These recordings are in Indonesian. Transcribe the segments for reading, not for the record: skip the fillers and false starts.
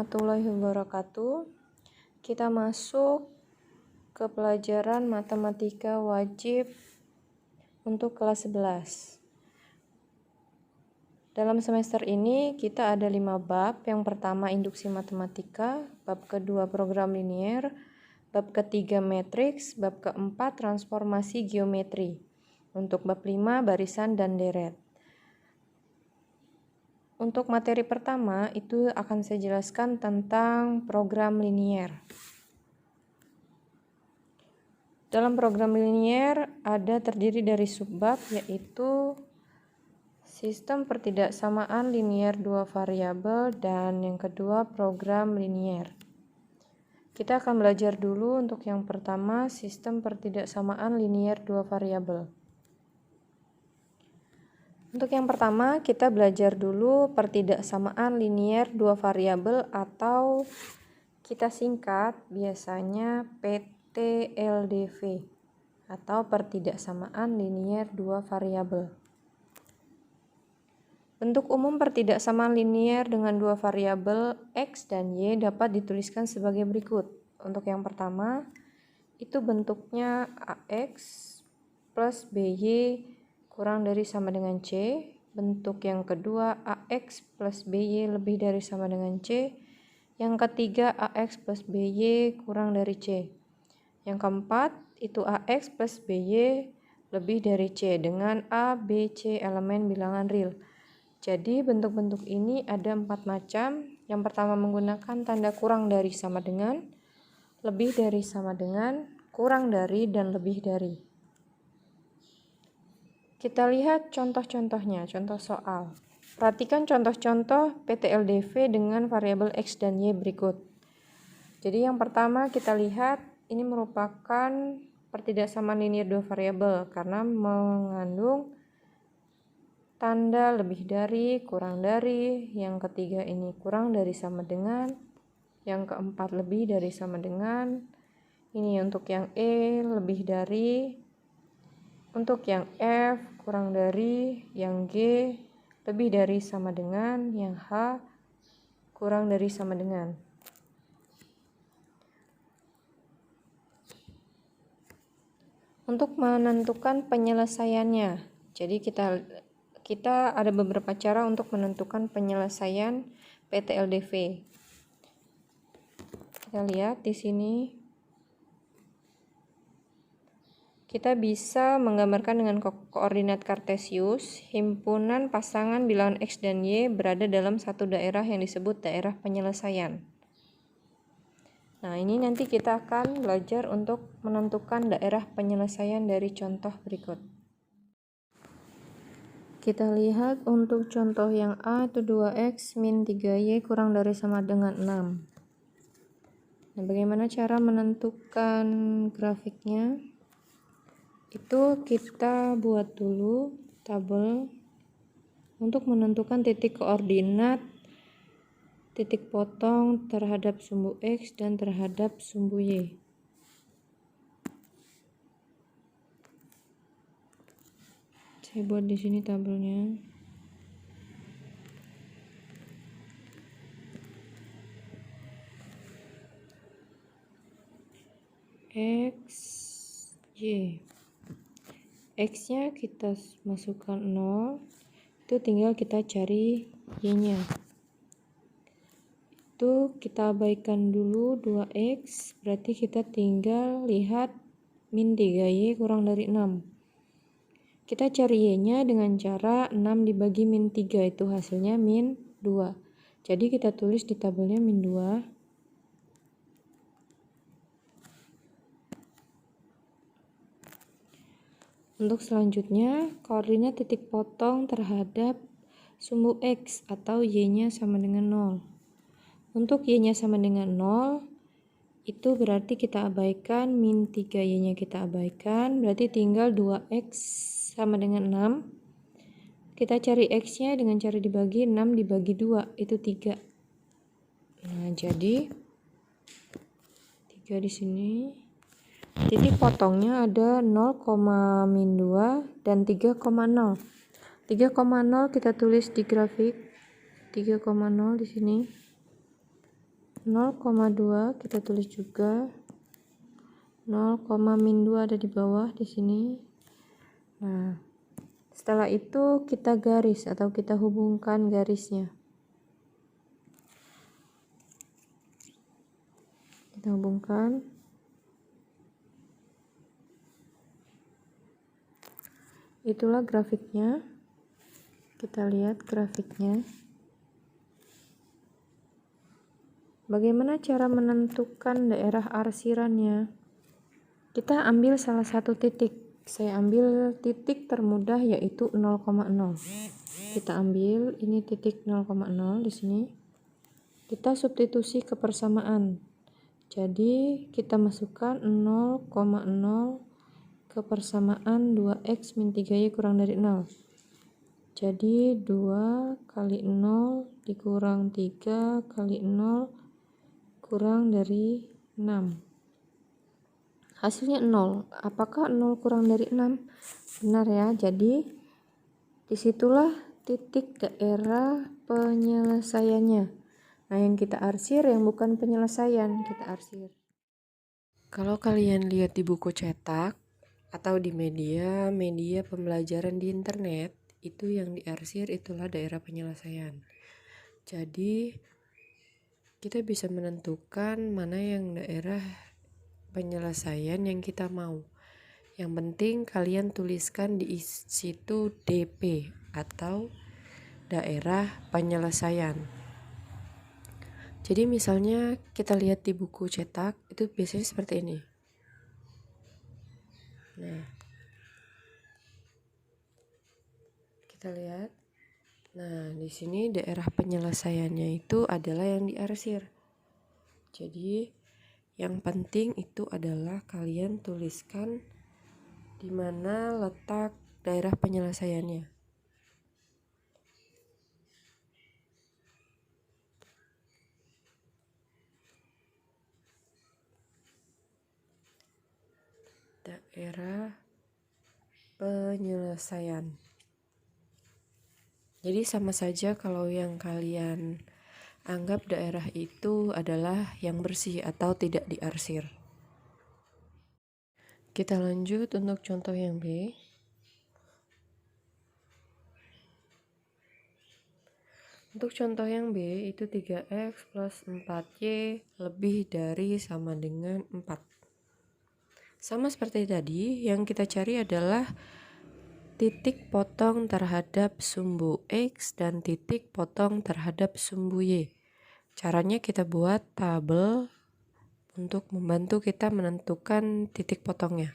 warahmatullahi wabarakatuh. Kita masuk ke pelajaran matematika wajib untuk kelas 11. Dalam semester ini kita ada 5 bab. Yang pertama induksi matematika, bab kedua program linier, bab ketiga matriks, bab keempat transformasi geometri. Untuk bab 5 barisan dan deret. Untuk materi pertama itu akan saya jelaskan tentang program linier. Dalam program linier ada terdiri dari subbab yaitu sistem pertidaksamaan linier dua variabel dan yang kedua program linier. Kita akan belajar dulu untuk yang pertama sistem pertidaksamaan linier dua variabel. Untuk yang pertama, kita belajar dulu pertidaksamaan linier dua variabel atau kita singkat biasanya PTLDV atau pertidaksamaan linier dua variabel. Bentuk umum pertidaksamaan linier dengan dua variabel X dan Y dapat dituliskan sebagai berikut. Untuk yang pertama, itu bentuknya AX plus BY kurang dari sama dengan C. Bentuk yang kedua AX plus BY lebih dari sama dengan C. Yang ketiga AX plus BY kurang dari C. Yang keempat itu AX plus BY lebih dari C dengan A, B, C elemen bilangan real. Jadi bentuk-bentuk ini ada 4 macam. Yang pertama menggunakan tanda kurang dari sama dengan, lebih dari sama dengan, kurang dari, dan lebih dari. Kita lihat contoh-contohnya, contoh soal. Perhatikan contoh-contoh PTLDV dengan variabel X dan Y berikut. Jadi yang pertama kita lihat ini merupakan pertidaksamaan linier dua variabel karena mengandung tanda lebih dari, kurang dari, yang ketiga ini kurang dari sama dengan, yang keempat lebih dari sama dengan, ini untuk yang E lebih dari, untuk yang F kurang dari, yang G lebih dari sama dengan, yang H kurang dari sama dengan. Untuk menentukan penyelesaiannya, jadi kita ada beberapa cara untuk menentukan penyelesaian PTLDV. Kita lihat di sini. Kita bisa menggambarkan dengan koordinat kartesius, himpunan pasangan bilangan X dan Y berada dalam satu daerah yang disebut daerah penyelesaian. Nah, ini nanti kita akan belajar untuk menentukan daerah penyelesaian dari contoh berikut. Kita lihat untuk contoh yang A itu 2X min 3Y kurang dari sama dengan 6. Nah, bagaimana cara menentukan grafiknya? Itu kita buat dulu tabel untuk menentukan titik koordinat titik potong terhadap sumbu X dan terhadap sumbu Y. Saya buat di sini tabelnya. X, Y. X-nya kita masukkan 0, itu tinggal kita cari Y-nya. Itu kita abaikan dulu 2X, berarti kita tinggal lihat min 3Y kurang dari 6. Kita cari Y-nya dengan cara 6 dibagi min 3, itu hasilnya min 2. Jadi kita tulis di tabelnya min 2. Untuk selanjutnya, koordinat titik potong terhadap sumbu X atau Y-nya sama dengan 0. Untuk Y-nya sama dengan 0, itu berarti kita abaikan min 3 Y-nya kita abaikan, berarti tinggal 2X sama dengan 6. Kita cari X-nya dengan cara dibagi 6 dibagi 2, itu 3. Nah, jadi 3 di sini. Titik potongnya ada 0, min 2 dan 3,0. 3,0 kita tulis di grafik 3,0 di sini. 0,2 kita tulis juga, 0,-2 ada di bawah di sini. Nah, setelah itu kita garis atau kita hubungkan garisnya. Kita hubungkan. Itulah grafiknya. Kita lihat grafiknya. Bagaimana cara menentukan daerah arsirannya? Kita ambil salah satu titik. Saya ambil titik termudah yaitu 0,0. Kita ambil ini titik 0,0 di sini. Kita substitusi ke persamaan. Jadi kita masukkan 0,0 ke persamaan 2x min 3y kurang dari 0. Jadi 2 kali 0 dikurang 3 kali 0 kurang dari 6. Hasilnya 0. Apakah 0 kurang dari 6? Benar ya. Jadi disitulah titik daerah penyelesaiannya. Nah, yang kita arsir yang bukan penyelesaian, kita arsir. Kalau kalian lihat di buku cetak atau di media pembelajaran di internet, itu yang diarsir itulah daerah penyelesaian. Jadi kita bisa menentukan mana yang daerah penyelesaian yang kita mau. Yang penting kalian tuliskan di situ DP atau daerah penyelesaian. Jadi misalnya kita lihat di buku cetak itu biasanya seperti ini. Nah, kita lihat. Nah, di sini daerah penyelesaiannya itu adalah yang diarsir. Jadi, yang penting itu adalah kalian tuliskan di mana letak daerah penyelesaiannya. Daerah penyelesaian. Jadi sama saja kalau yang kalian anggap daerah itu adalah yang bersih atau tidak diarsir. Kita lanjut untuk contoh yang B. Untuk contoh yang B itu 3x plus 4y lebih dari sama dengan 4. Sama seperti tadi, yang kita cari adalah titik potong terhadap sumbu X dan titik potong terhadap sumbu Y. Caranya kita buat tabel untuk membantu kita menentukan titik potongnya.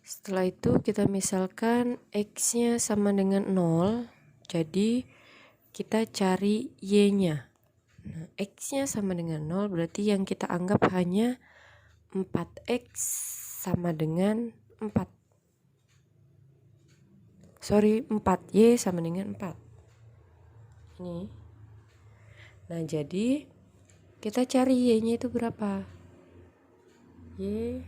Setelah itu kita misalkan X-nya sama dengan 0, jadi kita cari Y-nya. Nah, X-nya sama dengan 0 berarti yang kita anggap hanya 4X sama dengan 4. 4Y sama dengan 4. Ini. Nah, jadi kita cari Y-nya itu berapa? Y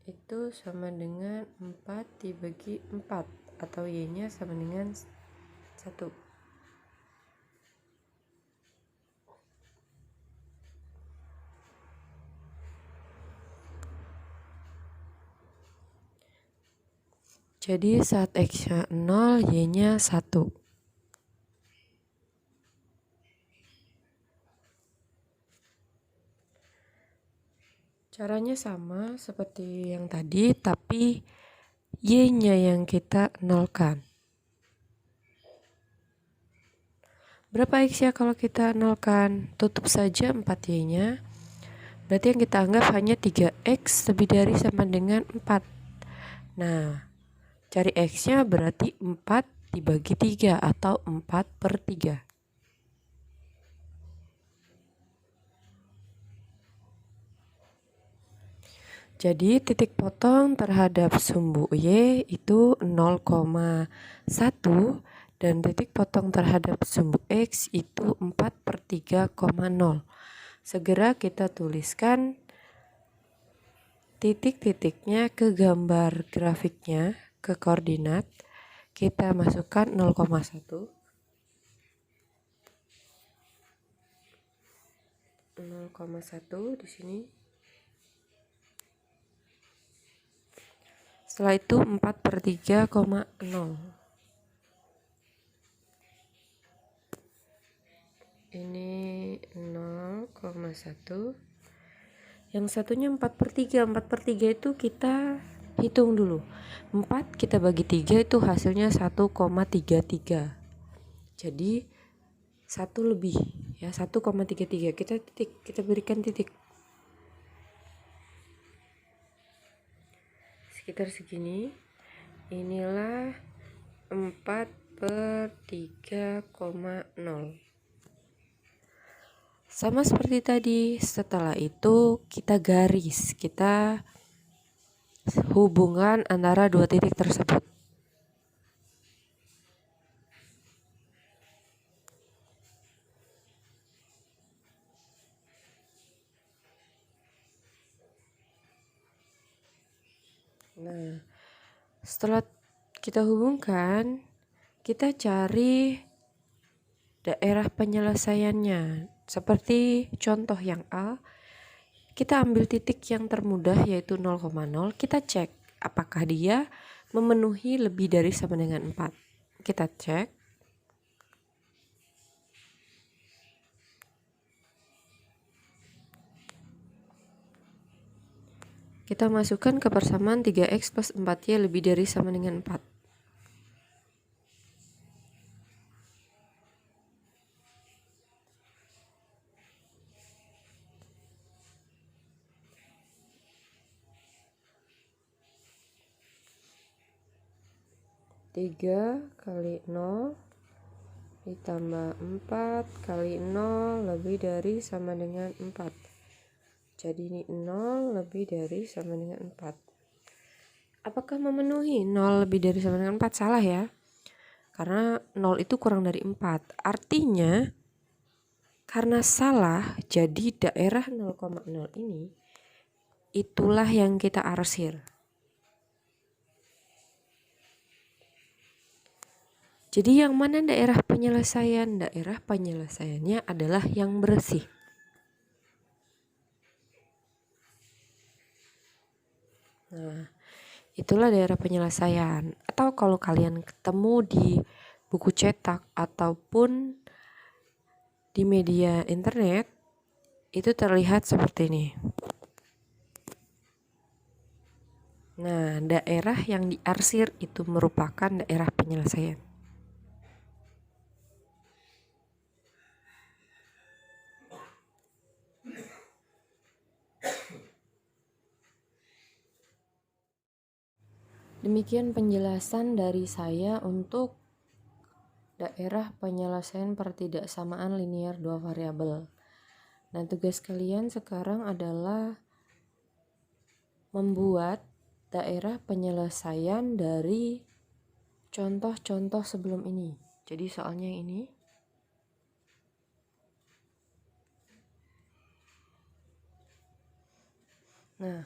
itu sama dengan 4 dibagi 4 atau Y-nya sama dengan 1. Jadi saat X-nya 0, Y-nya 1. Caranya sama seperti yang tadi, tapi Y-nya yang kita nolkan. Berapa X ya kalau kita nolkan? Tutup saja 4Y-nya. Berarti yang kita anggap hanya 3X lebih dari sama dengan 4. Nah, cari X-nya berarti 4 dibagi 3 atau 4/3. Jadi titik potong terhadap sumbu Y itu 0,1 dan titik potong terhadap sumbu X itu 4/3,0. Segera kita tuliskan titik-titiknya ke gambar grafiknya, ke koordinat. Kita masukkan 0,1. 0,1 di sini. Setelah itu 4/3,0. Ini 0,1. Yang satunya 4/3. 4/3 itu kita hitung dulu. 4 kita bagi 3 itu hasilnya 1,33. Jadi 1 lebih ya, 1,33. Kita berikan titik. Sekitar segini. Inilah 4/3,0. Sama seperti tadi. Setelah itu kita garis, kita hubungan antara dua titik tersebut. Nah, setelah kita hubungkan, kita cari daerah penyelesaiannya. Seperti contoh yang A, kita ambil titik yang termudah yaitu 0,0. Kita cek apakah dia memenuhi lebih dari sama dengan 4. Kita cek. Kita masukkan ke persamaan 3x plus 4y lebih dari sama dengan 4. Tiga kali 0 ditambah 4 kali 0 lebih dari sama dengan 4. Jadi ini 0 lebih dari sama dengan 4. Apakah memenuhi 0 lebih dari sama dengan 4? Salah ya. Karena 0 itu kurang dari 4. Artinya, karena salah, jadi daerah 0,0 ini, itulah yang kita arsir. Jadi yang mana daerah penyelesaian? Daerah penyelesaiannya adalah yang bersih. Nah, itulah daerah penyelesaian. Atau kalau kalian ketemu di buku cetak ataupun di media internet, itu terlihat seperti ini. Nah, daerah yang diarsir itu merupakan daerah penyelesaian. Demikian penjelasan dari saya untuk daerah penyelesaian pertidaksamaan linear dua variabel. Nah, tugas kalian sekarang adalah membuat daerah penyelesaian dari contoh-contoh sebelum ini. Jadi soalnya ini. Nah,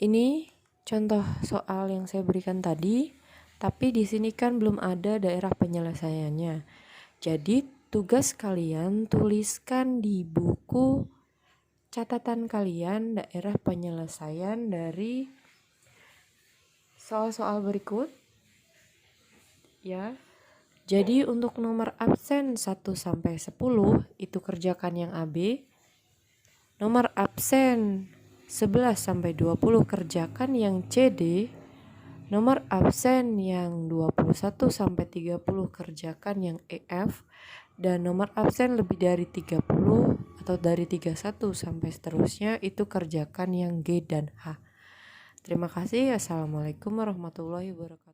ini contoh soal yang saya berikan tadi, tapi di sini kan belum ada daerah penyelesaiannya. Jadi tugas kalian tuliskan di buku catatan kalian daerah penyelesaian dari soal-soal berikut. Ya. Jadi untuk nomor absen 1 sampai 10 itu kerjakan yang AB. Nomor absen 11 sampai 20 kerjakan yang CD. Nomor absen yang 21 sampai 30 kerjakan yang EF. Dan nomor absen lebih dari 30 atau dari 31 sampai seterusnya itu kerjakan yang G dan H. Terima kasih. Assalamualaikum warahmatullahi wabarakatuh.